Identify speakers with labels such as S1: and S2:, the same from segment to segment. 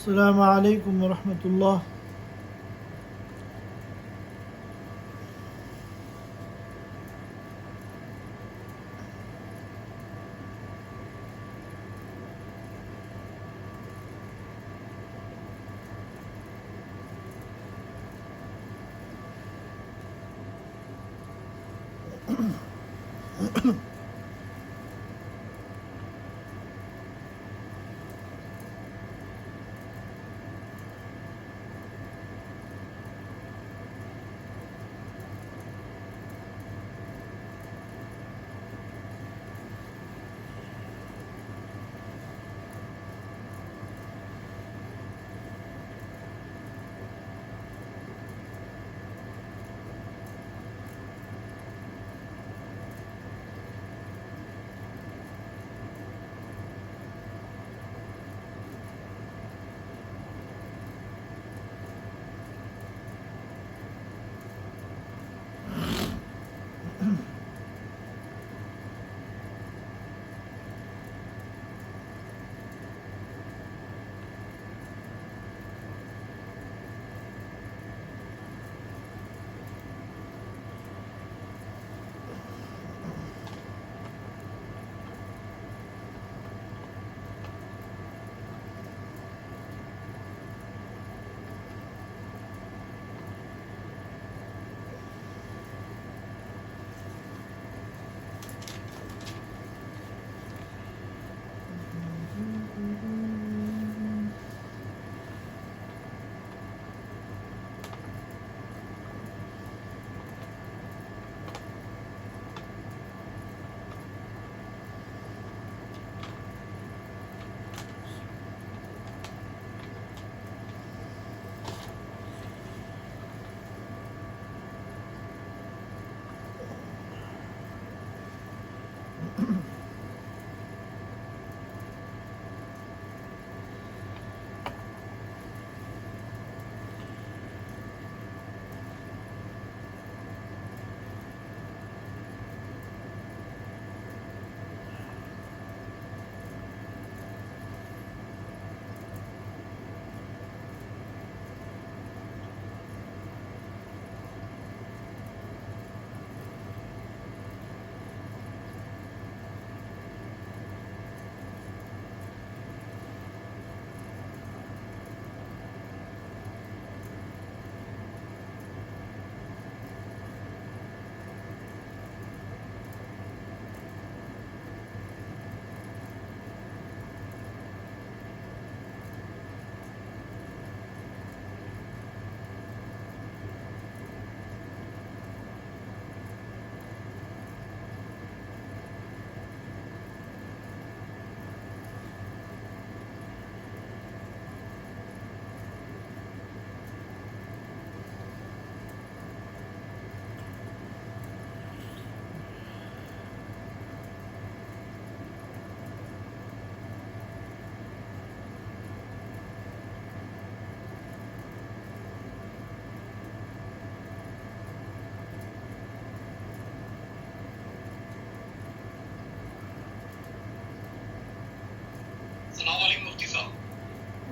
S1: السلام علیکم ورحمۃ اللہ۔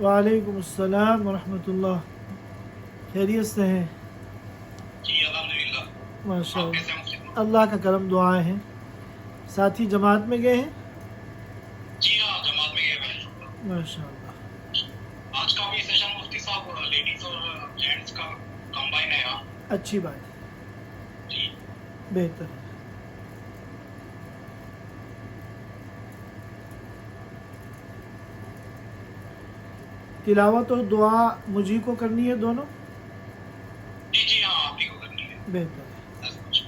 S1: وعلیکم السلام ورحمۃ اللہ۔ خیریت سے ہیں؟
S2: جی الحمدللہ۔
S1: ماشاء
S2: آپ
S1: اللہ،
S2: کیسے ہیں مسلم؟
S1: اللہ کا کرم، دعائیں ہیں۔ ساتھی جماعت میں گئے ہیں؟
S2: جی ہاں، جماعت میں گئے ہوئے ہیں۔
S1: ماشاء اللہ،
S2: آج کا بھی سیشن مفتی صاحب لیڈیز اور جینٹس کا کمبائن ہے۔ ہاں
S1: اچھی بات ہے،
S2: جی،
S1: بہتر ہے۔ تلاوت اور دعا مجھے کو کرنی ہے دونوں؟
S2: جی جی ہاں، آپ ہی کو کرنی ہے۔
S1: بہتر ہے۔
S2: جی۔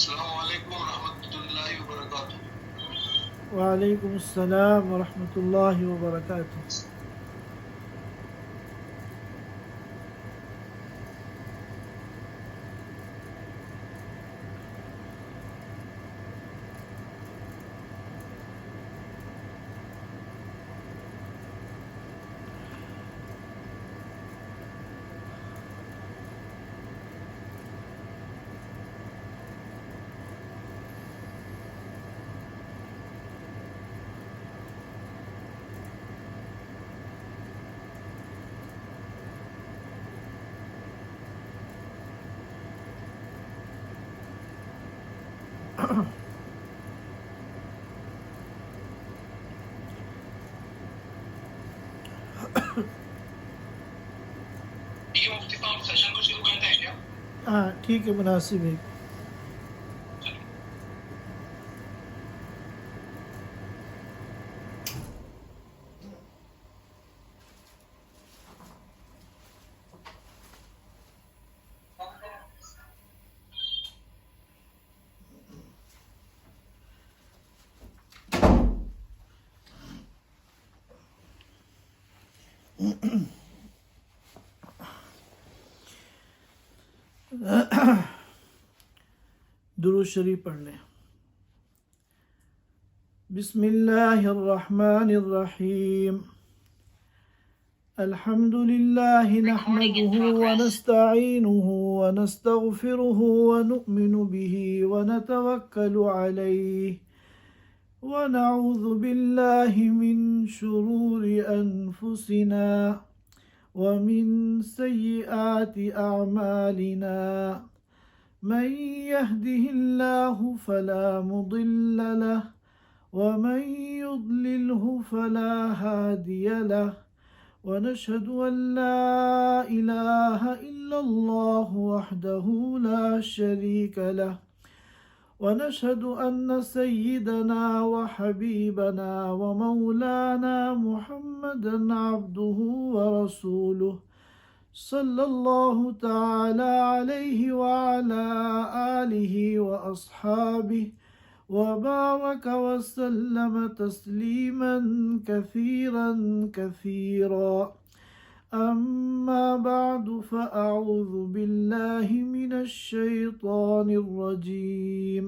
S2: السلام علیکم ورحمۃ اللہ وبرکاتہ.
S1: وعلیکم السلام ورحمۃ اللہ وبرکاتہ.
S2: ٹھیک ہے مفتی صاحب, سیشن کو شروع کرتے ہیں کیا؟
S1: ہاں ٹھیک ہے, مناسب ہے. درود شریف پڑھ لیں. بسم اللہ الرحمن الرحیم. الحمد للہ نحمده ونستعینه ونستغفره ونؤمن به ونتوکل علیہ ونعوذ باللہ من شرور انفسنا ومن سیئات اعمالنا. من يهده الله فلا مضل له ومن يضلله فلا هادي له. ونشهد أن لا إله إلا الله وحده لا شريك له. ونشهد أن سيدنا وحبيبنا ومولانا محمدا عبده ورسوله صلى الله تعالى عليه وعلى آله وأصحابه وبارك وسلم تسليما كثيرا كثيرا. أما بعد فأعوذ بالله من الشيطان الرجيم.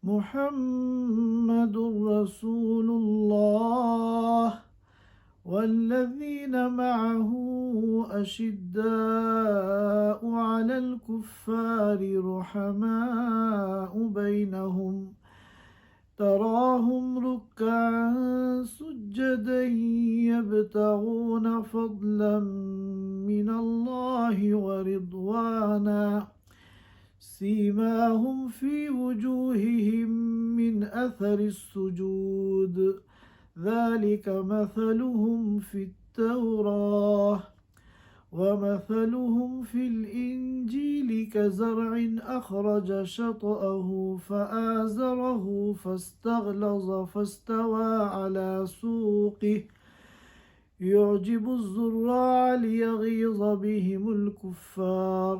S1: محمد رسول الله والذين معه أشداء على الكفار رحماء بينهم تراهم ركعا سجدا يبتغون فضلا من الله ورضوانا سيماهم في وجوههم من أثر السجود ذلك مثلهم في التوراة ومثلهم في الإنجيل كزرع أخرج شطأه فآزره فاستغلظ فاستوى على سوقه يعجب الزراع ليغيظ بهم الكفار.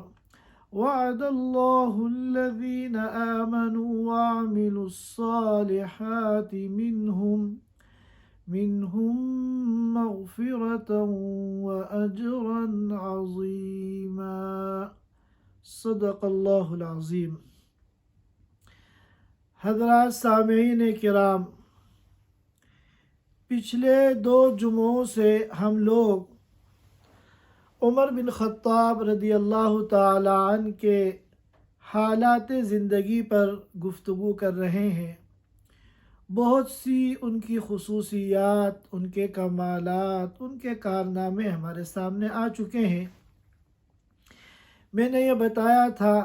S1: وعد الله الذين آمنوا وعملوا الصالحات منهم مغفرة وأجرا عظيما. صدق اللہ العظیم. حضرات سامعین کرام, پچھلے 2 جمعوں سے ہم لوگ عمر بن خطاب رضی اللہ تعالی عنہ کے حالات زندگی پر گفتگو کر رہے ہیں. بہت سی ان کی خصوصیات, ان کے کمالات, ان کے کارنامے ہمارے سامنے آ چکے ہیں. میں نے یہ بتایا تھا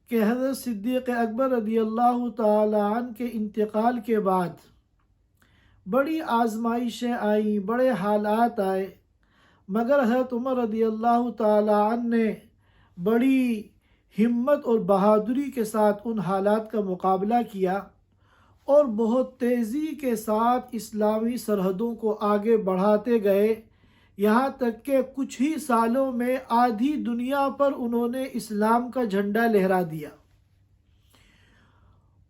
S1: کہ حضرت صدیق اکبر رضی اللہ تعالی عنہ کے انتقال کے بعد بڑی آزمائشیں آئیں, بڑے حالات آئے, مگر حضرت عمر رضی اللہ تعالی عنہ نے بڑی ہمت اور بہادری کے ساتھ ان حالات کا مقابلہ کیا اور بہت تیزی کے ساتھ اسلامی سرحدوں کو آگے بڑھاتے گئے, یہاں تک کہ کچھ ہی سالوں میں آدھی دنیا پر انہوں نے اسلام کا جھنڈا لہرا دیا.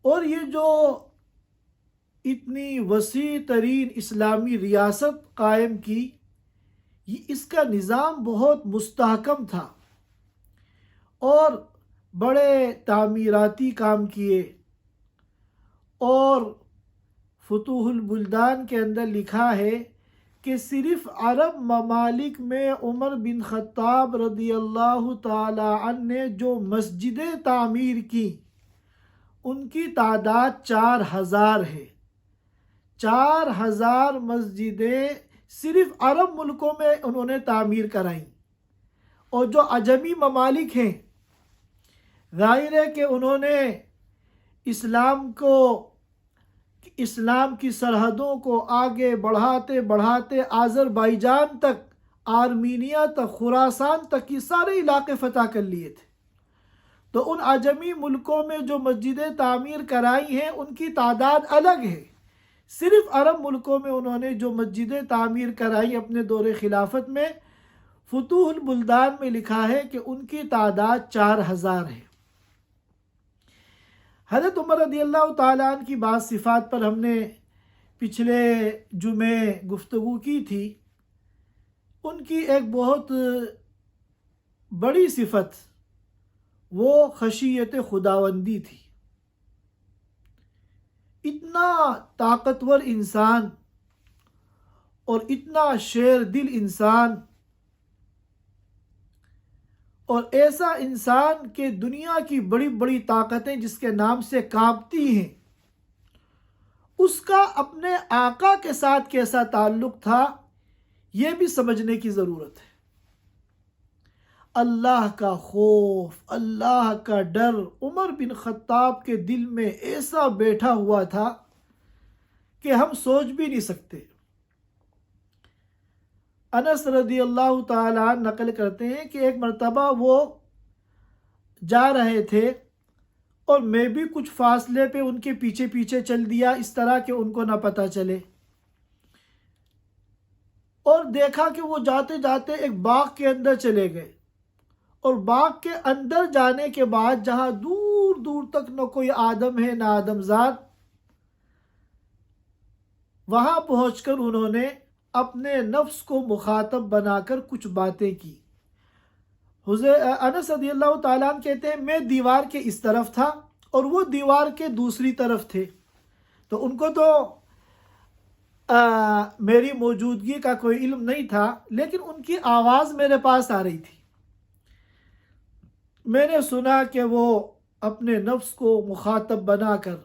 S1: اور یہ جو اتنی وسیع ترین اسلامی ریاست قائم کی، اس کا نظام بہت مستحکم تھا اور بڑے تعمیراتی کام کیے. اور فتوح البلدان کے اندر لکھا ہے کہ صرف عرب ممالک میں عمر بن خطاب رضی اللہ تعالی عنہ نے جو مسجدیں تعمیر کی ان کی تعداد 4000 ہے. 4000 مسجدیں صرف عرب ملکوں میں انہوں نے تعمیر کرائیں. اور جو عجمی ممالک ہیں، ظاہر ہے کہ انہوں نے اسلام کی سرحدوں کو آگے بڑھاتے بڑھاتے آذربائیجان تک، آرمینیا تک، خراسان تک یہ سارے علاقے فتح کر لیے تھے. تو ان عجمی ملکوں میں جو مسجدیں تعمیر کرائی ہیں ان کی تعداد الگ ہے. صرف عرب ملکوں میں انہوں نے جو مسجدیں تعمیر کرائی اپنے دور خلافت میں، فتوح البلدان میں لکھا ہے کہ ان کی تعداد 4000 ہے. حضرت عمر رضی اللہ تعالیٰ عنہ کی بعض صفات پر ہم نے پچھلے جمعے گفتگو کی تھی. ان کی ایک بہت بڑی صفت وہ خشیت خداوندی تھی. اتنا طاقتور انسان اور اتنا شیر دل انسان اور ایسا انسان کہ دنیا کی بڑی بڑی طاقتیں جس کے نام سے کانپتی ہیں، اس کا اپنے آقا کے ساتھ کیسا تعلق تھا یہ بھی سمجھنے کی ضرورت ہے. اللہ کا خوف، اللہ کا ڈر عمر بن خطاب کے دل میں ایسا بیٹھا ہوا تھا کہ ہم سوچ بھی نہیں سکتے. انس رضی اللہ تعالیٰ عنہ نقل کرتے ہیں کہ ایک مرتبہ وہ جا رہے تھے اور میں بھی کچھ فاصلے پہ ان کے پیچھے پیچھے چل دیا، اس طرح کہ ان کو نہ پتہ چلے. اور دیکھا کہ وہ جاتے جاتے ایک باغ کے اندر چلے گئے، اور باغ کے اندر جانے کے بعد جہاں دور دور تک نہ کوئی آدم ہے نہ آدمزاد، وہاں پہنچ کر انہوں نے اپنے نفس کو مخاطب بنا کر کچھ باتیں کی. انس رضی اللہ تعالیٰ عنہ کہتے ہیں میں دیوار کے اس طرف تھا اور وہ دیوار کے دوسری طرف تھے، تو ان کو تو میری موجودگی کا کوئی علم نہیں تھا، لیکن ان کی آواز میرے پاس آ رہی تھی. میں نے سنا کہ وہ اپنے نفس کو مخاطب بنا کر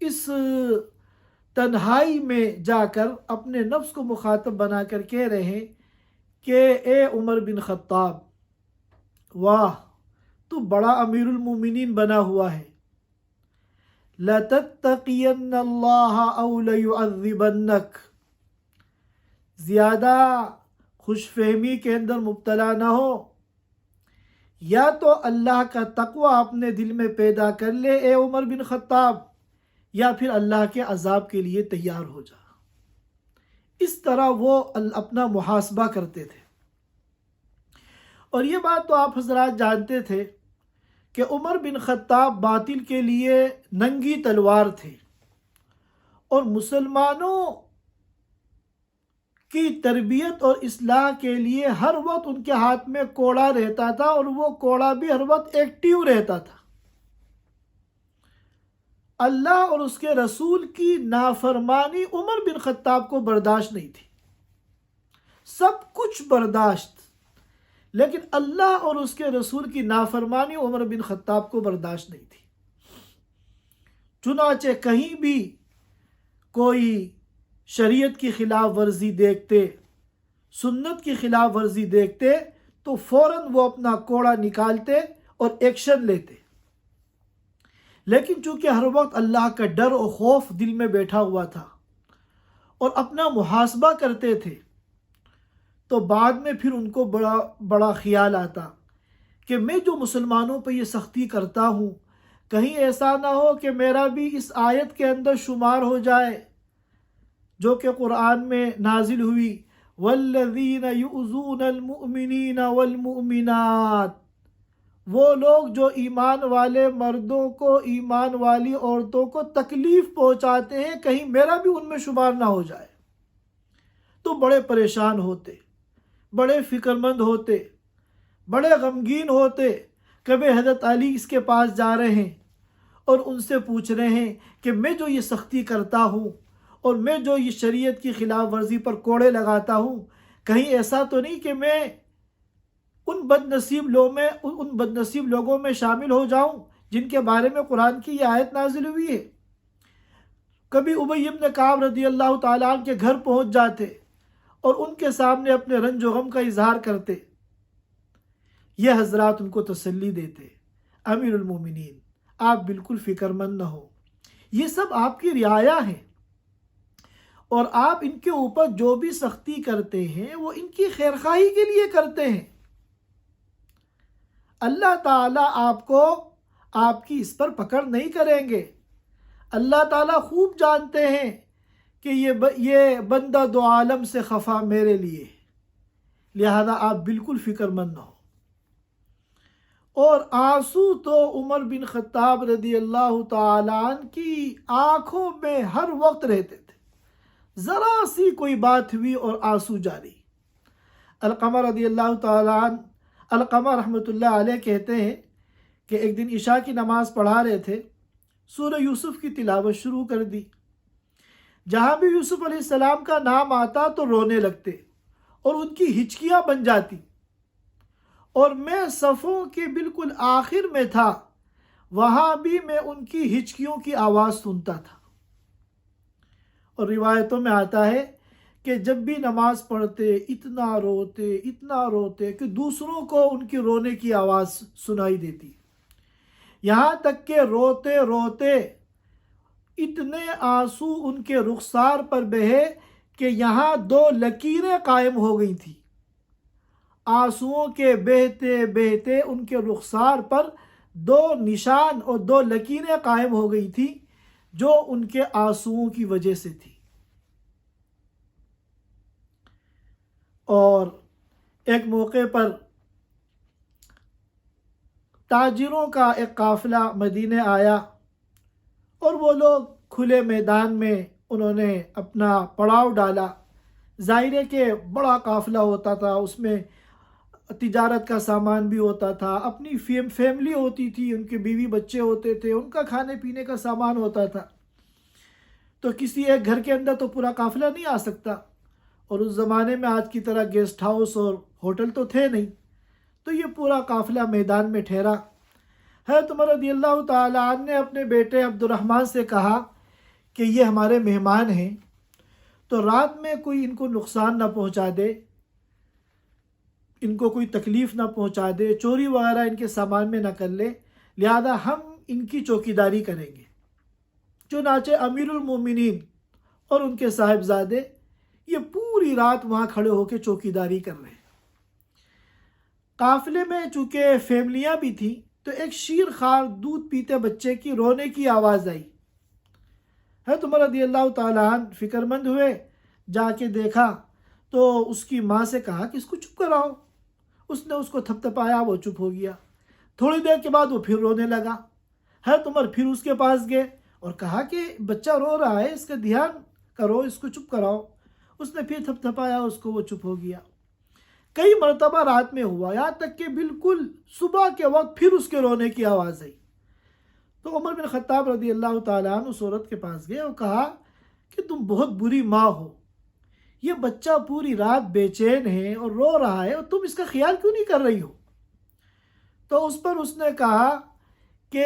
S1: اس تنہائی میں جا کر اپنے نفس کو مخاطب بنا کر کہہ رہے ہیں کہ اے عمر بن خطاب، واہ تو بڑا امیر المومنین بنا ہوا ہے. لَتَتَّقِيَنَّ اللَّهَ أَوْ لَيُعَذِّبَنَّكَ. زیادہ خوش فہمی کے اندر مبتلا نہ ہو، یا تو اللہ کا تقوی اپنے دل میں پیدا کر لے اے عمر بن خطاب، یا پھر اللہ کے عذاب کے لیے تیار ہو جا. اس طرح وہ اپنا محاسبہ کرتے تھے. اور یہ بات تو آپ حضرات جانتے تھے کہ عمر بن خطاب باطل کے لیے ننگی تلوار تھے، اور مسلمانوں کی تربیت اور اصلاح کے لیے ہر وقت ان کے ہاتھ میں کوڑا رہتا تھا، اور وہ کوڑا بھی ہر وقت ایکٹیو رہتا تھا. اللہ اور اس کے رسول کی نافرمانی عمر بن خطاب کو برداشت نہیں تھی. سب کچھ برداشت، لیکن اللہ اور اس کے رسول کی نافرمانی عمر بن خطاب کو برداشت نہیں تھی. چنانچہ کہیں بھی کوئی شریعت کی خلاف ورزی دیکھتے، سنت کی خلاف ورزی دیکھتے تو فوراً وہ اپنا کوڑا نکالتے اور ایکشن لیتے. لیکن چونکہ ہر وقت اللہ کا ڈر اور خوف دل میں بیٹھا ہوا تھا اور اپنا محاسبہ کرتے تھے، تو بعد میں پھر ان کو بڑا خیال آتا کہ میں جو مسلمانوں پہ یہ سختی کرتا ہوں، کہیں ایسا نہ ہو کہ میرا بھی اس آیت کے اندر شمار ہو جائے جو کہ قرآن میں نازل ہوئی، وَالَّذِينَ يُؤْذُونَ الْمُؤْمِنِينَ وَالْمُؤْمِنَاتِ وہ لوگ جو ایمان والے مردوں کو ایمان والی عورتوں کو تکلیف پہنچاتے ہیں کہیں میرا بھی ان میں شمار نہ ہو جائے، تو بڑے پریشان ہوتے، بڑے فکر مند ہوتے، بڑے غمگین ہوتے۔ کبھی حضرت علی اس کے پاس جا رہے ہیں اور ان سے پوچھ رہے ہیں کہ میں جو یہ سختی کرتا ہوں اور میں جو یہ شریعت کی خلاف ورزی پر کوڑے لگاتا ہوں، کہیں ایسا تو نہیں کہ میں ان بد نصیب لوگوں میں شامل ہو جاؤں جن کے بارے میں قرآن کی یہ آیت نازل ہوئی ہے۔ کبھی ابی بن کعب رضی اللہ تعالیٰ عنہ کے گھر پہنچ جاتے اور ان کے سامنے اپنے رنج و غم کا اظہار کرتے۔ یہ حضرات ان کو تسلی دیتے، امیر المومنین آپ بالکل فکر مند نہ ہو، یہ سب آپ کی رعایا ہیں، اور آپ ان کے اوپر جو بھی سختی کرتے ہیں وہ ان کی خیرخواہی کے لیے کرتے ہیں۔ اللہ تعالیٰ آپ کو آپ کی اس پر پکڑ نہیں کریں گے۔ اللہ تعالیٰ خوب جانتے ہیں کہ یہ بندہ دو عالم سے خفا میرے لیے، لہذا آپ بالکل فکر مند نہ ہو۔ اور آنسو تو عمر بن خطاب رضی اللہ تعالیٰ عنہ کی آنکھوں میں ہر وقت رہتے تھے، ذرا سی کوئی بات ہوئی اور آنسو جاری۔ علقمہ رضی اللہ تعالیٰ عنہ، علقمہ رحمۃ اللہ علیہ کہتے ہیں کہ ایک دن عشاء کی نماز پڑھا رہے تھے، سورہ یوسف کی تلاوت شروع کر دی۔ جہاں بھی یوسف علیہ السلام کا نام آتا تو رونے لگتے اور ان کی ہچکیاں بن جاتی، اور میں صفوں کے بالکل آخر میں تھا، وہاں بھی میں ان کی ہچکیوں کی آواز سنتا تھا۔ اور روایتوں میں آتا ہے کہ جب بھی نماز پڑھتے اتنا روتے کہ دوسروں کو ان کی رونے کی آواز سنائی دیتی، یہاں تک کہ روتے روتے اتنے آنسو ان کے رخسار پر بہے کہ یہاں 2 لکیریں قائم ہو گئی تھیں۔ آنسوؤں کے بہتے بہتے ان کے رخسار پر 2 نشان اور 2 لکیریں قائم ہو گئی تھیں جو ان کے آنسوؤں کی وجہ سے تھی۔ اور ایک موقع پر تاجروں کا ایک قافلہ مدینے آیا اور وہ لوگ کھلے میدان میں انہوں نے اپنا پڑاؤ ڈالا۔ ظاہر ہے کہ بڑا قافلہ ہوتا تھا، اس میں تجارت کا سامان بھی ہوتا تھا، اپنی فیملی ہوتی تھی، ان کے بیوی بچے ہوتے تھے، ان کا کھانے پینے کا سامان ہوتا تھا۔ تو کسی ایک گھر کے اندر تو پورا قافلہ نہیں آ سکتا، اور اس زمانے میں آج کی طرح گیسٹ ہاؤس اور ہوٹل تو تھے نہیں، تو یہ پورا قافلہ میدان میں ٹھہرا۔ حضرت عمر رضی اللہ تعالیٰ عنہ نے اپنے بیٹے عبد الرحمن سے کہا کہ یہ ہمارے مہمان ہیں، تو رات میں کوئی ان کو نقصان نہ پہنچا دے، ان کو کوئی تکلیف نہ پہنچا دے، چوری وغیرہ ان کے سامان میں نہ کر لے، لہذا ہم ان کی چوکیداری کریں گے۔ چنانچہ امیر المومنین اور ان کے صاحبزادے یہ پوری رات وہاں کھڑے ہو کے چوکیداری کر رہے ہیں۔ قافلے میں چونکہ فیملیاں بھی تھیں تو ایک شیر خوار دودھ پیتے بچے کی رونے کی آواز آئی۔ حضرت عمر رضی اللہ تعالیٰ عنہ فکر مند ہوئے، جا کے دیکھا تو اس کی ماں سے کہا کہ اس کو چپ کراؤ۔ اس نے اس کو تھپتھپایا، وہ چپ ہو گیا۔ تھوڑی دیر کے بعد وہ پھر رونے لگا۔ حضرت عمر پھر اس کے پاس گئے اور کہا کہ بچہ رو رہا ہے، اس کا دھیان کرو، اس کو چپ کراؤ۔ اس نے پھر تھپتھپایا اس کو، وہ چپ ہو گیا۔ کئی مرتبہ رات میں ہوا، یہاں تک کہ بالکل صبح کے وقت پھر اس کے رونے کی آواز آئی۔ تو عمر بن خطاب رضی اللہ تعالیٰ عنہ اس عورت کے پاس گئے اور کہا کہ تم بہت بری ماں ہو، یہ بچہ پوری رات بے چین ہے اور رو رہا ہے اور تم اس کا خیال کیوں نہیں کر رہی ہو؟ تو اس پر اس نے کہا کہ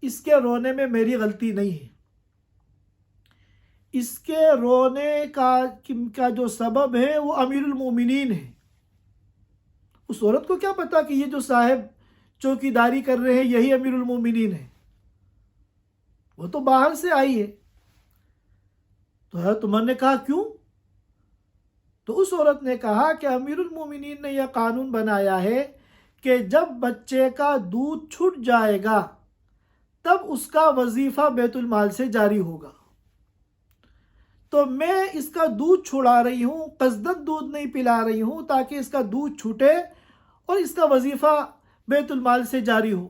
S1: اس کے رونے میں میری غلطی نہیں ہے، اس کے رونے کا جو سبب ہے وہ امیر المومنین ہے۔ اس عورت کو کیا پتا کہ یہ جو صاحب چوکیداری کر رہے ہیں یہی امیر المومنین ہے، وہ تو باہر سے آئی ہے۔ تو حضرت عمر نے کہا کیوں؟ تو اس عورت نے کہا کہ امیر المومنین نے یہ قانون بنایا ہے کہ جب بچے کا دودھ چھٹ جائے گا تب اس کا وظیفہ بیت المال سے جاری ہوگا، تو میں اس کا دودھ چھڑا رہی ہوں، قصدن دودھ نہیں پلا رہی ہوں تاکہ اس کا دودھ چھوٹے اور اس کا وظیفہ بیت المال سے جاری ہو۔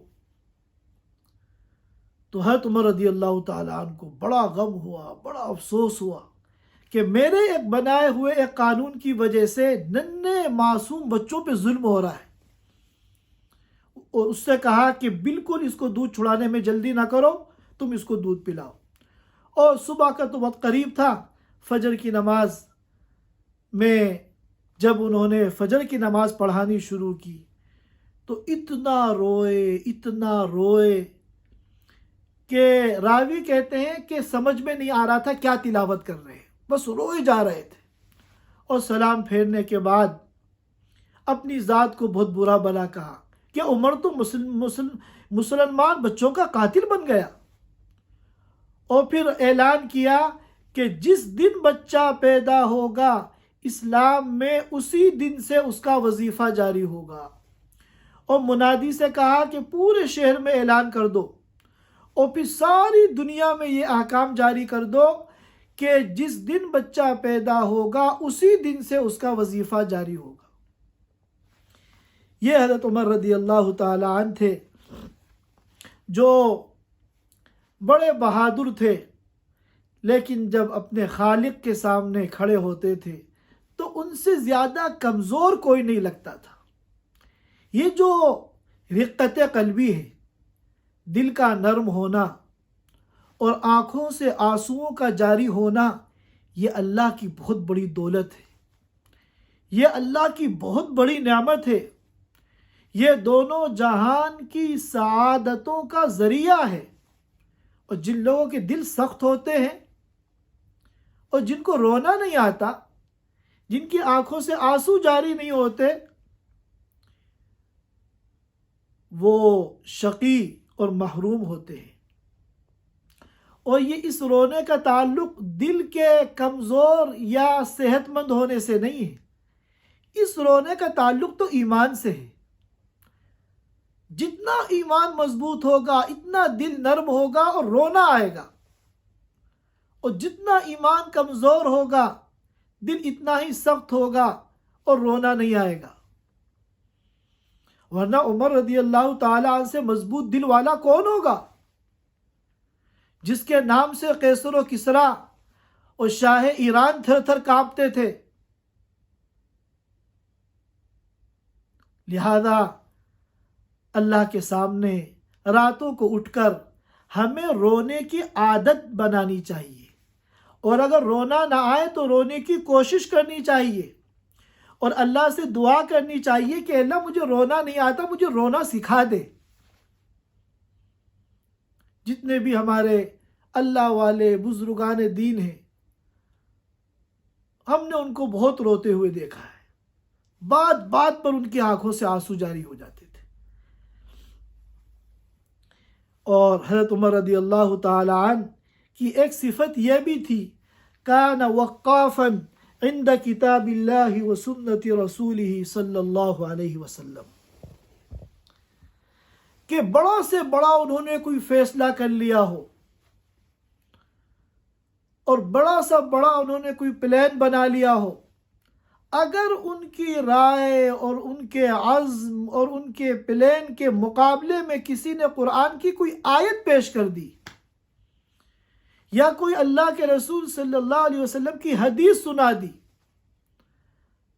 S1: تو حضرت عمر رضی اللہ تعالیٰ عنہ کو بڑا غم ہوا، بڑا افسوس ہوا کہ میرے ایک بنائے ہوئے ایک قانون کی وجہ سے ننھے معصوم بچوں پہ ظلم ہو رہا ہے، اور اس سے کہا کہ بالکل اس کو دودھ چھڑانے میں جلدی نہ کرو، تم اس کو دودھ پلاؤ۔ اور صبح کا تو وقت قریب تھا، فجر کی نماز میں جب انہوں نے فجر کی نماز پڑھانی شروع کی تو اتنا روئے کہ راوی کہتے ہیں کہ سمجھ میں نہیں آ رہا تھا کیا تلاوت کر رہے ہیں، بس روئے جا رہے تھے۔ اور سلام پھیرنے کے بعد اپنی ذات کو بہت برا بلا کہا کہ عمر تو مسلمان بچوں کا قاتل بن گیا، اور پھر اعلان کیا کہ جس دن بچہ پیدا ہوگا اسلام میں اسی دن سے اس کا وظیفہ جاری ہوگا، اور منادی سے کہا کہ پورے شہر میں اعلان کر دو اور پھر ساری دنیا میں یہ احکام جاری کر دو کہ جس دن بچہ پیدا ہوگا اسی دن سے اس کا وظیفہ جاری ہوگا۔ یہ حضرت عمر رضی اللہ تعالی عنہ تھے جو بڑے بہادر تھے، لیکن جب اپنے خالق کے سامنے کھڑے ہوتے تھے تو ان سے زیادہ کمزور کوئی نہیں لگتا تھا۔ یہ جو رقت قلبی ہے، دل کا نرم ہونا اور آنکھوں سے آنسوؤں کا جاری ہونا، یہ اللہ کی بہت بڑی دولت ہے، یہ اللہ کی بہت بڑی نعمت ہے، یہ دونوں جہان کی سعادتوں کا ذریعہ ہے۔ اور جن لوگوں کے دل سخت ہوتے ہیں اور جن کو رونا نہیں آتا، جن کی آنکھوں سے آنسو جاری نہیں ہوتے، وہ شقی اور محروم ہوتے ہیں۔ اور یہ اس رونے کا تعلق دل کے کمزور یا صحت مند ہونے سے نہیں ہے، اس رونے کا تعلق تو ایمان سے ہے۔ جتنا ایمان مضبوط ہوگا اتنا دل نرم ہوگا اور رونا آئے گا، اور جتنا ایمان کمزور ہوگا دل اتنا ہی سخت ہوگا اور رونا نہیں آئے گا۔ ورنہ عمر رضی اللہ تعالیٰ عنہ سے مضبوط دل والا کون ہوگا؟ جس کے نام سے قیصر و کسریٰ اور شاہ ایران تھر تھر کانپتے تھے۔ لہذا اللہ کے سامنے راتوں کو اٹھ کر ہمیں رونے کی عادت بنانی چاہیے، اور اگر رونا نہ آئے تو رونے کی کوشش کرنی چاہیے، اور اللہ سے دعا کرنی چاہیے کہ اللہ مجھے رونا نہیں آتا، مجھے رونا سکھا دے۔ جتنے بھی ہمارے اللہ والے بزرگان دین ہیں، ہم نے ان کو بہت روتے ہوئے دیکھا ہے، بات بات پر ان کی آنکھوں سے آنسو جاری ہو جاتے تھے۔ اور حضرت عمر رضی اللہ تعالی عنہ کی ایک صفت یہ بھی تھی، کان وقافا عند کتاب اللہ و سنت رسولہ صلی اللہ علیہ وسلم، کہ بڑا سے بڑا انہوں نے کوئی فیصلہ کر لیا ہو اور بڑا سا بڑا انہوں نے کوئی پلان بنا لیا ہو، اگر ان کی رائے اور ان کے عزم اور ان کے پلان کے مقابلے میں کسی نے قرآن کی کوئی آیت پیش کر دی یا کوئی اللہ کے رسول صلی اللہ علیہ وسلم کی حدیث سنا دی،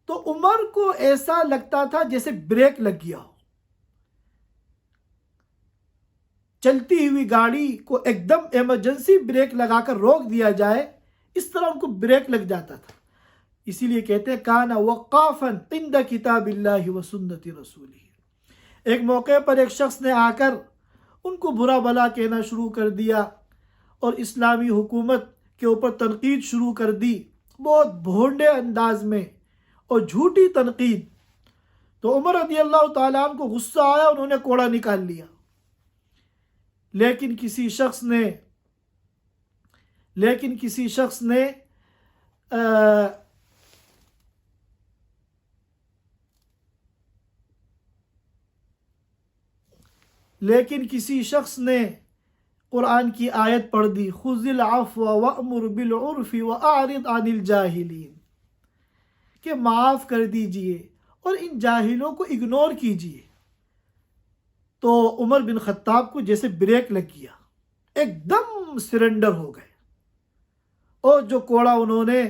S1: تو عمر کو ایسا لگتا تھا جیسے بریک لگ گیا ہو۔ چلتی ہوئی گاڑی کو ایک دم ایمرجنسی بریک لگا کر روک دیا جائے، اس طرح ان کو بریک لگ جاتا تھا۔ اسی لیے کہتے ہیں کانا وقافا عند کتاب اللہ و سنت رسولہ۔ ایک موقع پر ایک شخص نے آ کر ان کو برا بھلا کہنا شروع کر دیا اور اسلامی حکومت کے اوپر تنقید شروع کر دی، بہت بھونڈے انداز میں اور جھوٹی تنقید۔ تو عمر رضی اللہ تعالیٰ عنہ کو غصہ آیا، انہوں نے کوڑا نکال لیا۔ لیکن کسی شخص نے قرآن کی آیت پڑھ دی، خذ العفو وامر بالعرف واعرض عن الجاہلین، کہ معاف کر دیجئے اور ان جاہلوں کو اگنور کیجئے۔ تو عمر بن خطاب کو جیسے بریک لگ گیا، ایک دم سرنڈر ہو گئے، اور جو کوڑا انہوں نے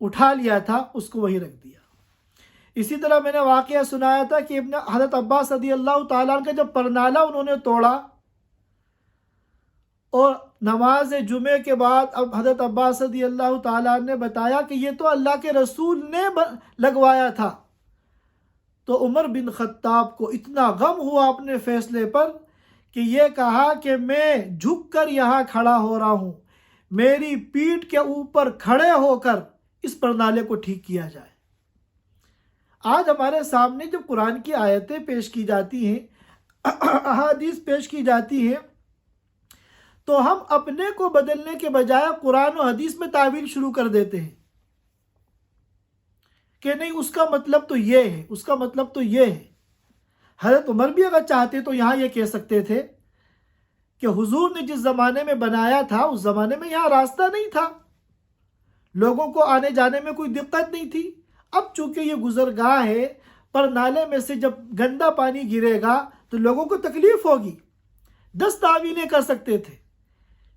S1: اٹھا لیا تھا اس کو وہیں رکھ دیا۔ اسی طرح میں نے واقعہ سنایا تھا کہ حضرت عباس رضی اللہ تعالیٰ عنہ کا جب پرنالہ انہوں نے توڑا، اور نماز جمعے کے بعد اب حضرت عباس رضی اللہ تعالیٰ عنہ نے بتایا کہ یہ تو اللہ کے رسول نے لگوایا تھا، تو عمر بن خطاب کو اتنا غم ہوا اپنے فیصلے پر کہ یہ کہا کہ میں جھک کر یہاں کھڑا ہو رہا ہوں، میری پیٹھ کے اوپر کھڑے ہو کر اس پرنالے کو ٹھیک کیا جائے۔ آج ہمارے سامنے جب قرآن کی آیتیں پیش کی جاتی ہیں، احادیث پیش کی جاتی ہیں، تو ہم اپنے کو بدلنے کے بجائے قرآن و حدیث میں تعویل شروع کر دیتے ہیں کہ نہیں اس کا مطلب تو یہ ہے، اس کا مطلب تو یہ ہے۔ حضرت عمر بھی اگر چاہتے تو یہاں یہ کہہ سکتے تھے کہ حضور نے جس زمانے میں بنایا تھا اس زمانے میں یہاں راستہ نہیں تھا، لوگوں کو آنے جانے میں کوئی دقت نہیں تھی، اب چونکہ یہ گزرگاہ ہے، پر نالے میں سے جب گندا پانی گرے گا تو لوگوں کو تکلیف ہوگی، 10 تعویلیں کر سکتے تھے،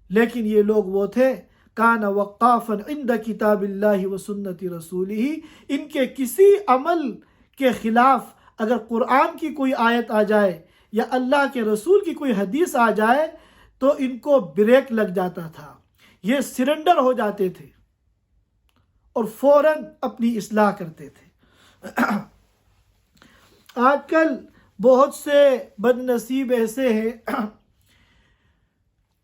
S1: لیکن یہ لوگ وہ تھے کان وقافا عند کتاب اللہ و سنت رسولہ، ان کے کسی عمل کے خلاف اگر قرآن کی کوئی آیت آ جائے یا اللہ کے رسول کی کوئی حدیث آ جائے تو ان کو بریک لگ جاتا تھا، یہ سرنڈر ہو جاتے تھے اور فوراً اپنی اصلاح کرتے تھے۔ آج کل بہت سے بد نصیب ایسے ہیں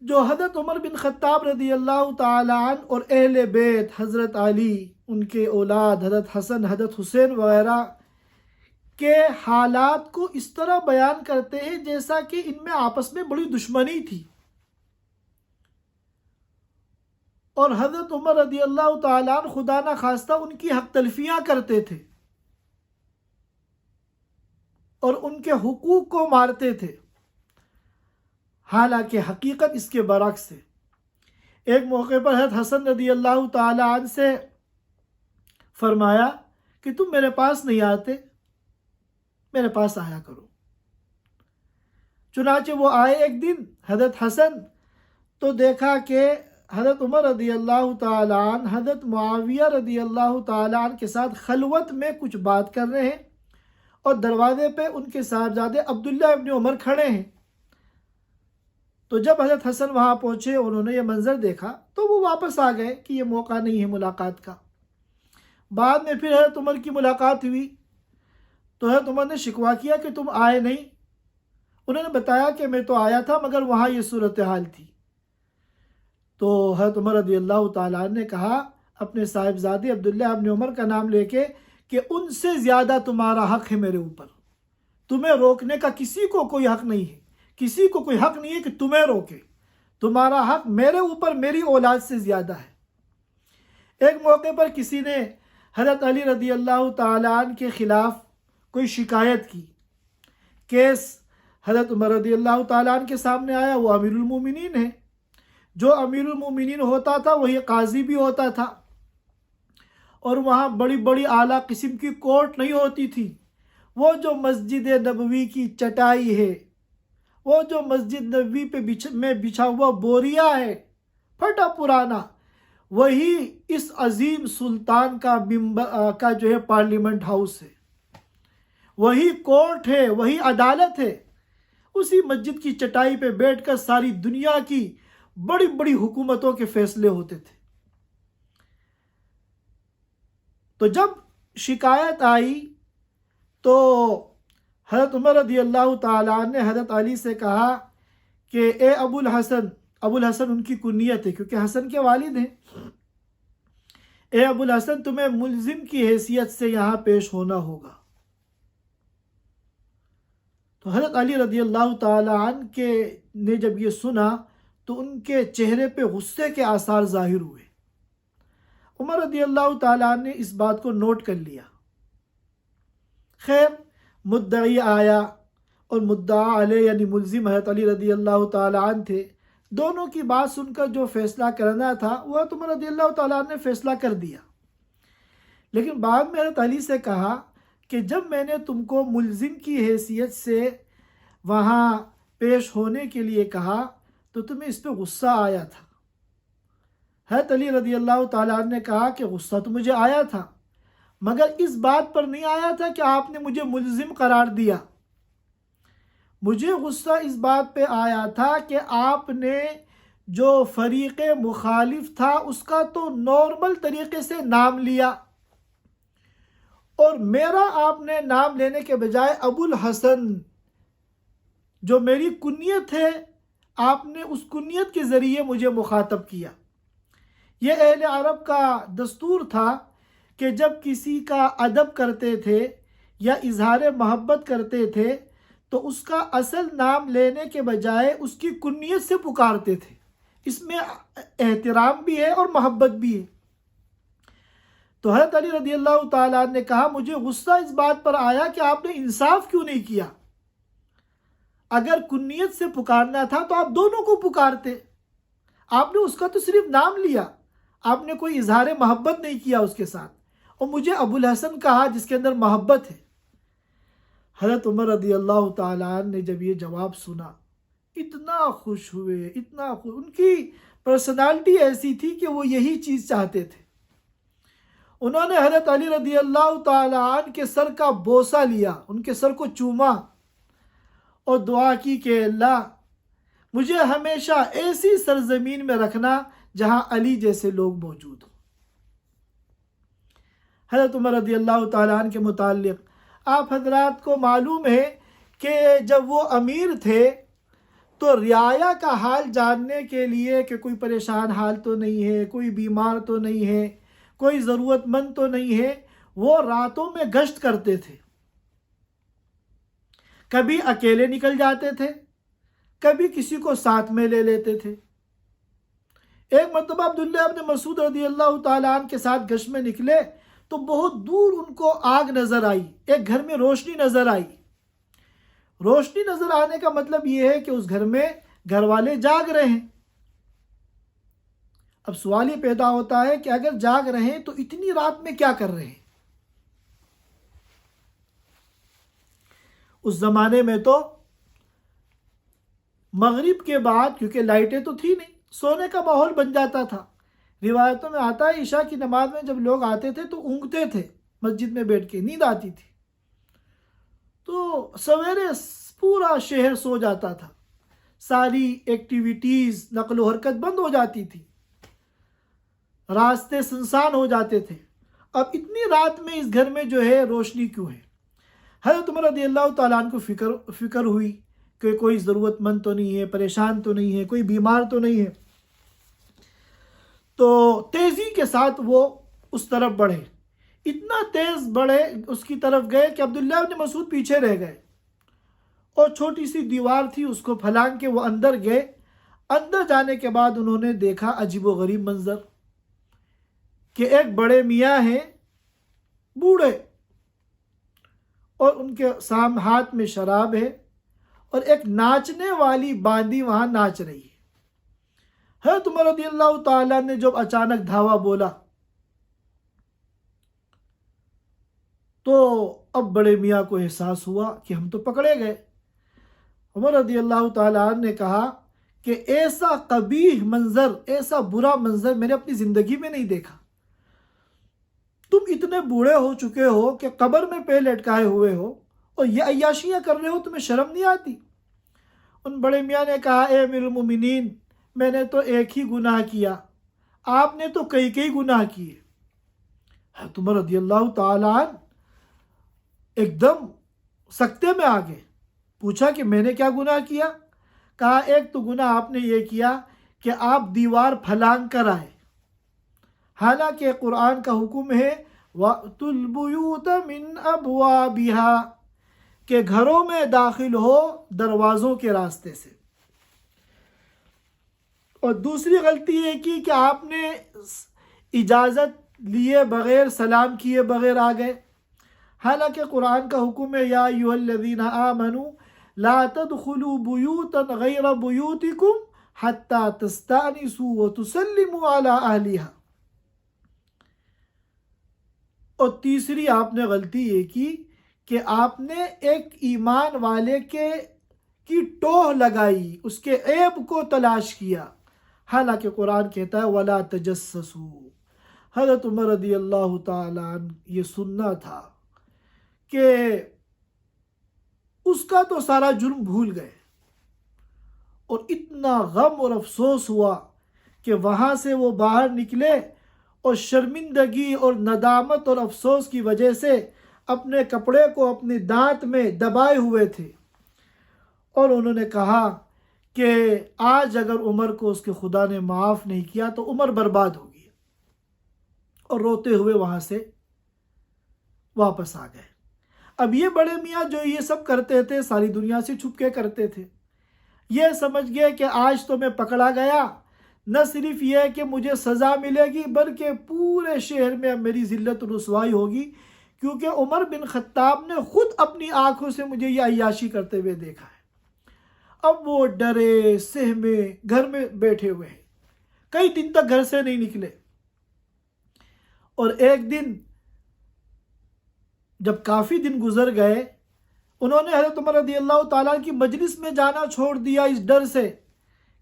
S1: جو حضرت عمر بن خطاب رضی اللہ تعالی عنہ اور اہل بیت حضرت علی، ان کے اولاد حضرت حسن، حضرت حسین وغیرہ کے حالات کو اس طرح بیان کرتے ہیں جیسا کہ ان میں آپس میں بڑی دشمنی تھی، اور حضرت عمر رضی اللہ تعالیٰ عنہ خدا نہ خواستہ ان کی حق تلفیاں کرتے تھے اور ان کے حقوق کو مارتے تھے، حالانکہ حقیقت اس کے برعکس ہے۔ ایک موقع پر حضرت حسن رضی اللہ تعالیٰ عنہ سے فرمایا کہ تم میرے پاس نہیں آتے، میرے پاس آیا کرو۔ چنانچہ وہ آئے ایک دن حضرت حسن، تو دیکھا کہ حضرت عمر رضی اللہ تعالیٰ عنہ حضرت معاویہ رضی اللہ تعالیٰ عنہ کے ساتھ خلوت میں کچھ بات کر رہے ہیں، اور دروازے پہ ان کے صاحبزادے عبداللہ ابن عمر کھڑے ہیں۔ تو جب حضرت حسن وہاں پہنچے، انہوں نے یہ منظر دیکھا تو وہ واپس آ گئے کہ یہ موقع نہیں ہے ملاقات کا۔ بعد میں پھر حضرت عمر کی ملاقات ہوئی تو حضرت عمر نے شکوہ کیا کہ تم آئے نہیں۔ انہوں نے بتایا کہ میں تو آیا تھا مگر وہاں یہ صورتحال تھی۔ تو حضرت عمر رضی اللہ تعالیٰ عنہ نے کہا اپنے صاحبزادے عبداللہ ابن عمر کا نام لے کے کہ ان سے زیادہ تمہارا حق ہے میرے اوپر، تمہیں روکنے کا کسی کو کوئی حق نہیں ہے، کسی کو کوئی حق نہیں ہے کہ تمہیں روکے، تمہارا حق میرے اوپر میری اولاد سے زیادہ ہے۔ ایک موقع پر کسی نے حضرت علی رضی اللہ تعالیٰ عنہ کے خلاف کوئی شکایت کی، کیس حضرت عمر رضی اللہ تعالیٰ عنہ کے سامنے آیا، وہ امیر المومنین ہے، جو امیر المومنین ہوتا تھا وہی قاضی بھی ہوتا تھا، اور وہاں بڑی بڑی اعلیٰ قسم کی کورٹ نہیں ہوتی تھی، وہ جو مسجد نبوی کی چٹائی ہے، وہ جو مسجد نبوی پہ میں بچھا ہوا بوریا ہے پھٹا پرانا، وہی اس عظیم سلطان کا جو ہے پارلیمنٹ ہاؤس ہے، وہی کورٹ ہے، وہی عدالت ہے۔ اسی مسجد کی چٹائی پہ بیٹھ کر ساری دنیا کی بڑی بڑی حکومتوں کے فیصلے ہوتے تھے۔ تو جب شکایت آئی تو حضرت عمر رضی اللہ تعالیٰ عنہ نے حضرت علی سے کہا کہ اے ابو الحسن ان کی کنیت ہے کیونکہ حسن کے والد ہیں، اے ابو الحسن تمہیں ملزم کی حیثیت سے یہاں پیش ہونا ہوگا۔ تو حضرت علی رضی اللہ تعالیٰ عنہ نے جب یہ سنا تو ان کے چہرے پہ غصے کے آثار ظاہر ہوئے۔ عمر رضی اللہ تعالیٰ عنہ نے اس بات کو نوٹ کر لیا۔ خیر مدعی آیا اور مدعا علیہ یعنی ملزم حضرت علی رضی اللہ تعالیٰ عنہ تھے، دونوں کی بات سن کر جو فیصلہ کرنا تھا وہ حضرت عمر رضی اللہ تعالیٰ عنہ نے فیصلہ کر دیا، لیکن بعد میں حضرت علی سے کہا کہ جب میں نے تم کو ملزم کی حیثیت سے وہاں پیش ہونے کے لیے کہا تو تمہیں اس پہ غصہ آیا تھا۔ حضرت علی رضی اللہ تعالیٰ عنہ نے کہا کہ غصہ تو مجھے آیا تھا، مگر اس بات پر نہیں آیا تھا کہ آپ نے مجھے ملزم قرار دیا۔ مجھے غصہ اس بات پہ آیا تھا کہ آپ نے جو فریق مخالف تھا اس کا تو نارمل طریقے سے نام لیا، اور میرا آپ نے نام لینے کے بجائے ابو الحسن جو میری کنیت ہے، آپ نے اس کنیت کے ذریعے مجھے مخاطب کیا۔ یہ اہل عرب کا دستور تھا کہ جب کسی کا ادب کرتے تھے یا اظہار محبت کرتے تھے تو اس کا اصل نام لینے کے بجائے اس کی کنیت سے پکارتے تھے۔ اس میں احترام بھی ہے اور محبت بھی ہے۔ تو حضرت علی رضی اللہ تعالیٰ عنہ نے کہا مجھے غصہ اس بات پر آیا کہ آپ نے انصاف کیوں نہیں کیا؟ اگر کنیت سے پکارنا تھا تو آپ دونوں کو پکارتے، آپ نے اس کا تو صرف نام لیا، آپ نے کوئی اظہار محبت نہیں کیا اس کے ساتھ، اور مجھے ابو الحسن کہا جس کے اندر محبت ہے۔ حضرت عمر رضی اللہ تعالیٰ عنہ نے جب یہ جواب سنا اتنا خوش ہوئے، اتنا خوش، ان کی پرسنالٹی ایسی تھی کہ وہ یہی چیز چاہتے تھے۔ انہوں نے حضرت علی رضی اللہ تعالیٰ عنہ کے سر کا بوسہ لیا، ان کے سر کو چوما اور دعا کی کہ اللہ مجھے ہمیشہ ایسی سرزمین میں رکھنا جہاں علی جیسے لوگ موجود ہوں۔ حضرت عمر رضی اللہ تعالیٰ عنہ کے متعلق آپ حضرات کو معلوم ہے کہ جب وہ امیر تھے تو رعایا کا حال جاننے کے لیے کہ کوئی پریشان حال تو نہیں ہے، کوئی بیمار تو نہیں ہے، کوئی ضرورت مند تو نہیں ہے، وہ راتوں میں گشت کرتے تھے۔ کبھی اکیلے نکل جاتے تھے، کبھی کسی کو ساتھ میں لے لیتے تھے۔ ایک مرتبہ عبداللہ ابن مسعود رضی اللہ تعالیٰ عنہ کے ساتھ گشت میں نکلے تو بہت دور ان کو آگ نظر آئی، ایک گھر میں روشنی نظر آئی۔ روشنی نظر آنے کا مطلب یہ ہے کہ اس گھر میں گھر والے جاگ رہے ہیں۔ اب سوال یہ پیدا ہوتا ہے کہ اگر جاگ رہے ہیں تو اتنی رات میں کیا کر رہے ہیں؟ اس زمانے میں تو مغرب کے بعد کیونکہ لائٹیں تو تھی نہیں، سونے کا ماحول بن جاتا تھا۔ روایتوں میں آتا ہے عشاء کی نماز میں جب لوگ آتے تھے تو اونگتے تھے، مسجد میں بیٹھ کے نیند آتی تھی، تو سویرے پورا شہر سو جاتا تھا، ساری ایکٹیویٹیز نقل و حرکت بند ہو جاتی تھی، راستے سنسان ہو جاتے تھے۔ اب اتنی رات میں اس گھر میں جو ہے روشنی کیوں ہے؟ حضرت عمر رضی اللہ تعالیٰ عنہ کو فکر ہوئی کہ کوئی ضرورت مند تو نہیں ہے، پریشان تو نہیں ہے، کوئی بیمار تو نہیں ہے، تو تیزی کے ساتھ وہ اس طرف بڑھے۔ اتنا تیز بڑھے اس کی طرف گئے کہ عبداللہ ابن مسعود پیچھے رہ گئے، اور چھوٹی سی دیوار تھی اس کو پھلانگ کے وہ اندر گئے۔ اندر جانے کے بعد انہوں نے دیکھا عجیب و غریب منظر کہ ایک بڑے میاں ہیں، بوڑھے، اور ان کے سامنے ہاتھ میں شراب ہے، اور ایک ناچنے والی باندی وہاں ناچ رہی ہے۔ حضرت عمر رضی اللہ تعالیٰ نے جب اچانک دھاوا بولا تو اب بڑے میاں کو احساس ہوا کہ ہم تو پکڑے گئے۔ عمر رضی اللہ تعالیٰ نے کہا کہ ایسا قبیح منظر، ایسا برا منظر میں نے اپنی زندگی میں نہیں دیکھا۔ تم اتنے بوڑھے ہو چکے ہو کہ قبر میں پیر لٹکائے ہوئے ہو اور یہ عیاشیاں کر رہے ہو، تمہیں شرم نہیں آتی؟ ان بڑے میاں نے کہا اے امیر المومنین، میں نے تو ایک ہی گناہ کیا، آپ نے تو کئی گناہ کیے۔ حضرت عمر رضی اللہ تعالیٰ عنہ ایک دم سکتے میں آ گئے، پوچھا کہ میں نے کیا گناہ کیا؟ کہا ایک تو گناہ آپ نے یہ کیا کہ آپ دیوار پھلانگ کر آئے، حالانکہ قرآن کا حکم ہے وَأْتُوا الْبُيُوتَ مِنْ أَبْوَابِهَا، کہ گھروں میں داخل ہو دروازوں کے راستے سے۔ اور دوسری غلطی یہ کی کہ آپ نے اجازت لیے بغیر، سلام کیے بغیر آ گئے، حالانکہ قرآن کا حکم ہے یا ایھا الذین آمنوا لا تدخلوا بیوتا غیر بیوتکم حتی تستأنسوا وتسلموا علی اہلها۔ اور تیسری آپ نے غلطی یہ کی کہ آپ نے ایک ایمان والے کے کی ٹوہ لگائی، اس کے عیب کو تلاش کیا، حالانکہ قرآن کہتا ہے وَلَا تَجَسَّسُوا۔ حضرت عمر رضی اللہ تعالیٰ عنہ یہ سننا تھا کہ اس کا تو سارا جرم بھول گئے، اور اتنا غم اور افسوس ہوا کہ وہاں سے وہ باہر نکلے اور شرمندگی اور ندامت اور افسوس کی وجہ سے اپنے کپڑے کو اپنے دانت میں دبائے ہوئے تھے، اور انہوں نے کہا کہ آج اگر عمر کو اس کے خدا نے معاف نہیں کیا تو عمر برباد ہو گیا، اور روتے ہوئے وہاں سے واپس آ گئے۔ اب یہ بڑے میاں جو یہ سب کرتے تھے ساری دنیا سے چھپ کے کرتے تھے، یہ سمجھ گئے کہ آج تو میں پکڑا گیا، نہ صرف یہ کہ مجھے سزا ملے گی بلکہ پورے شہر میں اب میری ذلت و رسوائی ہوگی، کیونکہ عمر بن خطاب نے خود اپنی آنکھوں سے مجھے یہ عیاشی کرتے ہوئے دیکھا ہے۔ اب وہ ڈرے سہمے گھر میں بیٹھے ہوئے ہیں، کئی دن تک گھر سے نہیں نکلے، اور ایک دن جب کافی دن گزر گئے، انہوں نے حضرت عمر رضی اللہ تعالیٰ کی مجلس میں جانا چھوڑ دیا اس ڈر سے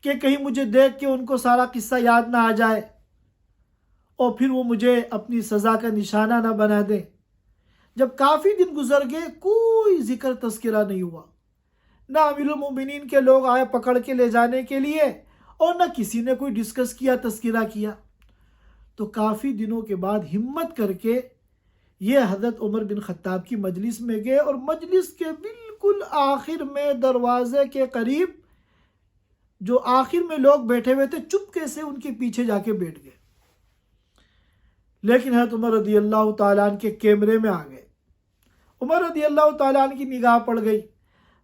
S1: کہ کہیں مجھے دیکھ کے ان کو سارا قصہ یاد نہ آ جائے اور پھر وہ مجھے اپنی سزا کا نشانہ نہ بنا دیں۔ جب کافی دن گزر گئے کوئی ذکر تذکرہ نہیں ہوا، نہ امیر المومنین کے لوگ آئے پکڑ کے لے جانے کے لیے، اور نہ کسی نے کوئی ڈسکس کیا، تذکرہ کیا۔ تو کافی دنوں کے بعد ہمت کر کے یہ حضرت عمر بن خطاب کی مجلس میں گئے، اور مجلس کے بالکل آخر میں دروازے کے قریب جو آخر میں لوگ بیٹھے ہوئے تھے چپکے سے ان کے پیچھے جا کے بیٹھ گئے، لیکن حضرت عمر رضی اللہ تعالیٰ عنہ کے کیمرے میں آ گئے۔ عمر رضی اللہ تعالیٰ عنہ کی نگاہ پڑ گئی،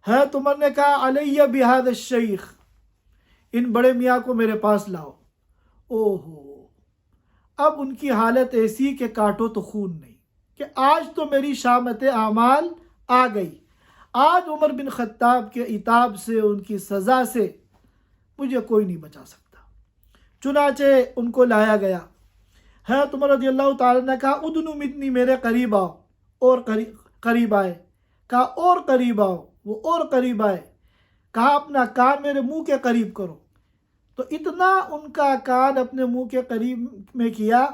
S1: حضرت عمر نے کہا علیہ بہذا الشیخ، ان بڑے میاں کو میرے پاس لاؤ۔ اوہو، اب ان کی حالت ایسی کہ کاٹو تو خون نہیں، کہ آج تو میری شامت اعمال آ گئی، آج عمر بن خطاب کے عتاب سے، ان کی سزا سے مجھے کوئی نہیں بچا سکتا۔ چنانچہ ان کو لایا گیا۔ حضرت عمر رضی اللہ تعالیٰ نے کہا ادنو منی، میرے قریب آؤ، اور قریب آئے، کہا اور قریب آؤ، وہ اور قریب آئے، کہا اپنا کان میرے منہ کے قریب کرو، تو اتنا ان کا کان اپنے منہ کے قریب میں کیا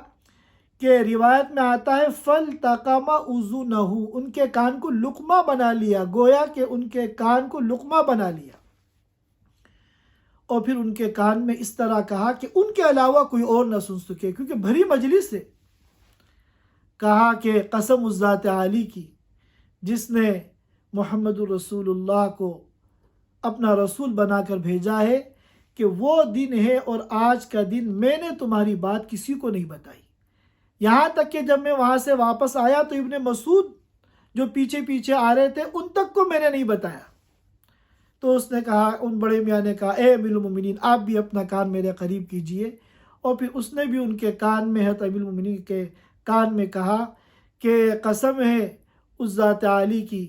S1: کہ روایت میں آتا ہے فَالْتَقَمَ أُذُنَهُ، ان کے کان کو لقمہ بنا لیا، گویا کہ ان کے کان کو لقمہ بنا لیا، اور پھر ان کے کان میں اس طرح کہا کہ ان کے علاوہ کوئی اور نہ سن سکے، کیونکہ بھری مجلس سے کہا کہ قسم اس ذات عالی کی جس نے محمد الرسول اللہ کو اپنا رسول بنا کر بھیجا ہے، کہ وہ دن ہے اور آج کا دن میں نے تمہاری بات کسی کو نہیں بتائی، یہاں تک کہ جب میں وہاں سے واپس آیا تو ابن مسعود جو پیچھے پیچھے آ رہے تھے ان تک کو میں نے نہیں بتایا۔ تو اس نے کہا، ان بڑے میاں نے کہا اے امیر المومنین آپ بھی اپنا کان میرے قریب کیجئے، اور پھر اس نے بھی ان کے کان میں حضرت امیر المومنین کے کان میں کہا کہ قسم ہے اس ذات عالی کی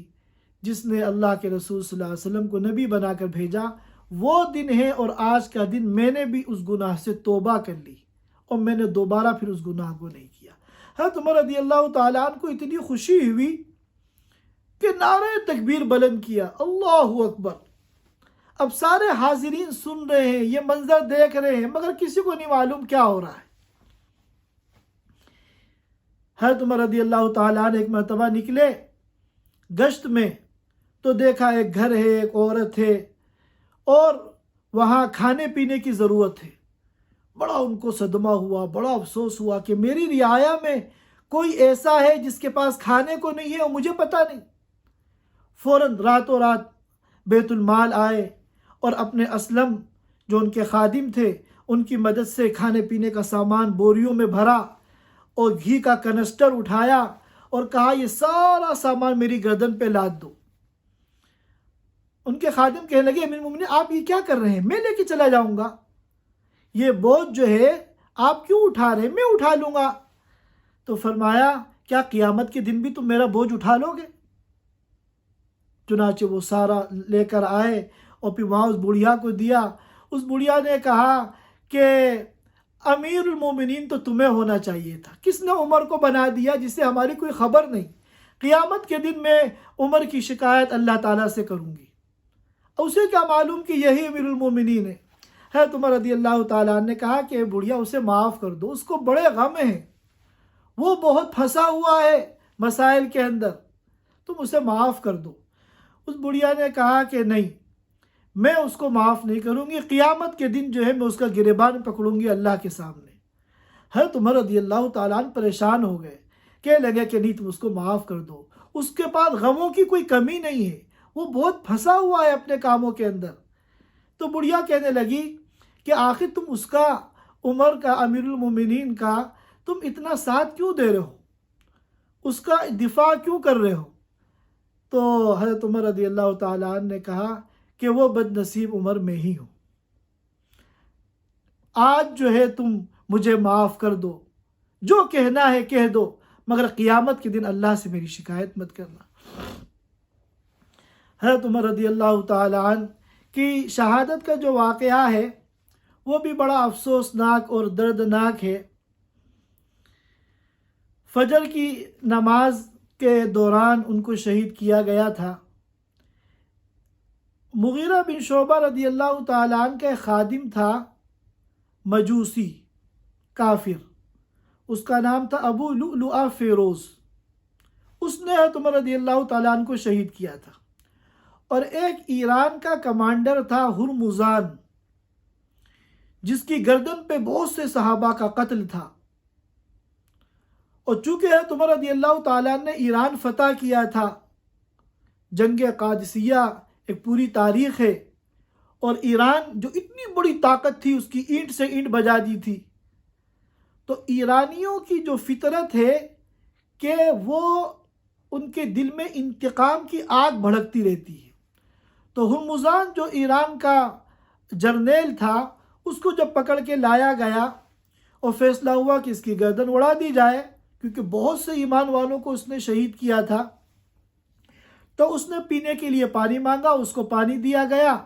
S1: جس نے اللہ کے رسول صلی اللہ علیہ وسلم کو نبی بنا کر بھیجا، وہ دن ہے اور آج کا دن میں نے بھی اس گناہ سے توبہ کر لی، اور میں نے دوبارہ پھر اس گناہ کو نہیں کیا۔ حضرت عمر رضی اللہ تعالیٰ عنہ کو اتنی خوشی ہوئی کہ نعرہ تکبیر بلند کیا، اللہ اکبر۔ اب سارے حاضرین سن رہے ہیں، یہ منظر دیکھ رہے ہیں، مگر کسی کو نہیں معلوم کیا ہو رہا ہے۔ حضرت عمر رضی اللہ تعالیٰ عنہ ایک مرتبہ نکلے گشت میں، تو دیکھا ایک گھر ہے، ایک عورت ہے، اور وہاں کھانے پینے کی ضرورت ہے۔ بڑا ان کو صدمہ ہوا، بڑا افسوس ہوا کہ میری رعایا میں کوئی ایسا ہے جس کے پاس کھانے کو نہیں ہے اور مجھے پتہ نہیں۔ فوراً راتوں رات بیت المال آئے اور اپنے اسلم جو ان کے خادم تھے ان کی مدد سے کھانے پینے کا سامان بوریوں میں بھرا، اور گھی کا کنسٹر اٹھایا اور کہا یہ سارا سامان میری گردن پہ لاد دو۔ ان کے خادم کہنے لگے امیر المومنین آپ یہ کیا کر رہے ہیں، میں لے کے چلا جاؤں گا، یہ بوجھ جو ہے آپ کیوں اٹھا رہے ہیں، میں اٹھا لوں گا۔ تو فرمایا کیا قیامت کے دن بھی تم میرا بوجھ اٹھا لو گے؟ چنانچہ وہ سارا لے کر آئے اور پھر وہاں اس بڑھیا کو دیا۔ اس بڑھیا نے کہا کہ امیر المومنین تو تمہیں ہونا چاہیے تھا، کس نے عمر کو بنا دیا جسے ہماری کوئی خبر نہیں، قیامت کے دن میں عمر کی شکایت اللہ تعالیٰ سے کروں گی۔ اسے کیا معلوم کہ یہی امیر المومنین ہے۔ حضرت عمر رضی اللہ تعالیٰ عنہ نے کہا کہ بڑھیا اسے معاف کر دو، اس کو بڑے غم ہیں، وہ بہت پھنسا ہوا ہے مسائل کے اندر، تم اسے معاف کر دو۔ اس بڑھیا نے کہا کہ نہیں، میں اس کو معاف نہیں کروں گی، قیامت کے دن جو ہے میں اس کا گریبان پکڑوں گی اللہ کے سامنے۔ حضرت عمر رضی اللہ تعالیٰ عنہ پریشان ہو گئے، کہنے لگے کہ نہیں، تم اس کو معاف کر دو، اس کے پاس غموں کی کوئی کمی نہیں ہے، وہ بہت پھنسا ہوا ہے اپنے کاموں کے اندر۔ تو بڑھیا کہنے لگی کہ آخر تم اس کا، عمر کا، امیر المومنین کا تم اتنا ساتھ کیوں دے رہے ہو، اس کا دفاع کیوں کر رہے ہو؟ تو حضرت عمر رضی اللہ تعالیٰ عنہ نے کہا کہ وہ بد نصیب عمر میں ہی ہوں، آج جو ہے تم مجھے معاف کر دو، جو کہنا ہے کہہ دو، مگر قیامت کے دن اللہ سے میری شکایت مت کرنا۔ حضرت عمر رضی اللہ تعالیٰ عنہ کی شہادت کا جو واقعہ ہے وہ بھی بڑا افسوسناک اور دردناک ہے۔ فجر کی نماز کے دوران ان کو شہید کیا گیا تھا۔ مغیرہ بن شعبہ رضی اللہ تعالیٰ عنہ کا ایک خادم تھا، مجوسی کافر، اس کا نام تھا ابو لؤلؤ فیروز، اس نے حضرت عمر رضی اللہ تعالیٰ عنہ کو شہید کیا تھا۔ اور ایک ایران کا کمانڈر تھا ہرمزان، جس کی گردن پہ بہت سے صحابہ کا قتل تھا، اور چونکہ حضرت عمر رضی اللہ تعالیٰ عنہ نے ایران فتح کیا تھا، جنگ قادسیہ ایک پوری تاریخ ہے، اور ایران جو اتنی بڑی طاقت تھی اس کی اینٹ سے اینٹ بجا دی تھی، تو ایرانیوں کی جو فطرت ہے کہ وہ ان کے دل میں انتقام کی آگ بھڑکتی رہتی ہے۔ تو ہرمزان جو ایران کا جرنیل تھا، اس کو جب پکڑ کے لایا گیا اور فیصلہ ہوا کہ اس کی گردن اڑا دی جائے، کیونکہ بہت سے ایمان والوں کو اس نے شہید کیا تھا، تو اس نے پینے کے لیے پانی مانگا، اس کو پانی دیا گیا۔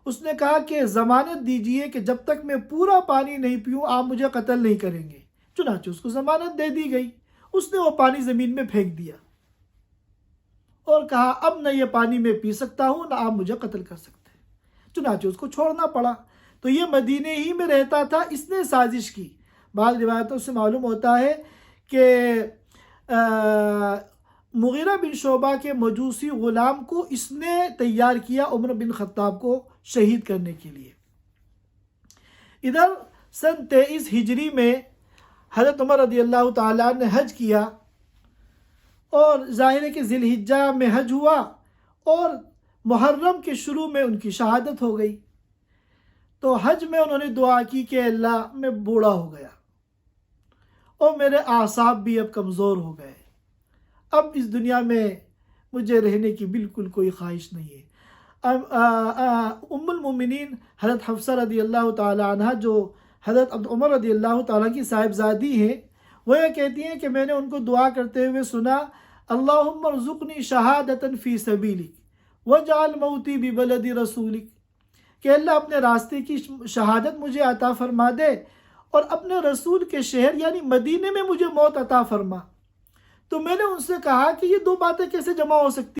S1: اس نے کہا کہ ضمانت دیجئے کہ جب تک میں پورا پانی نہیں پیوں آپ مجھے قتل نہیں کریں گے۔ چنانچہ اس کو ضمانت دے دی گئی، اس نے وہ پانی زمین میں پھینک دیا اور کہا اب نہ یہ پانی میں پی سکتا ہوں نہ آپ مجھے قتل کر سکتے ہیں۔ چنانچہ اس کو چھوڑنا پڑا۔ تو یہ مدینے ہی میں رہتا تھا، اس نے سازش کی۔ بعض روایتوں سے معلوم ہوتا ہے کہ مغیرہ بن شعبہ کے مجوسی غلام کو اس نے تیار کیا عمر بن خطاب کو شہید کرنے کے لیے۔ ادھر سن 23 ہجری میں حضرت عمر رضی اللہ تعالیٰ نے حج کیا، اور ظاہر ہے کہ ذی الحجہ میں حج ہوا، اور محرم کے شروع میں ان کی شہادت ہو گئی۔ تو حج میں انہوں نے دعا کی کہ اللہ میں بوڑھا ہو گیا اور میرے اعصاب بھی اب کمزور ہو گئے، اب اس دنیا میں مجھے رہنے کی بالکل کوئی خواہش نہیں ہے۔ ام المومنین حضرت حفصہ رضی اللہ تعالیٰ عنہ جو حضرت عمر رضی اللہ تعالیٰ کی صاحبزادی ہیں، وہ یہ کہتی ہیں کہ میں نے ان کو دعا کرتے ہوئے سنا، اللہم ارزقنی شہادتا فی سبیلک وجعل موتی ببلد رسولک، کہ اللہ اپنے راستے کی شہادت مجھے عطا فرما دے اور اپنے رسول کے شہر یعنی مدینے میں مجھے موت عطا فرما۔ تو میں نے ان سے کہا کہ یہ دو باتیں کیسے جمع ہو سکتی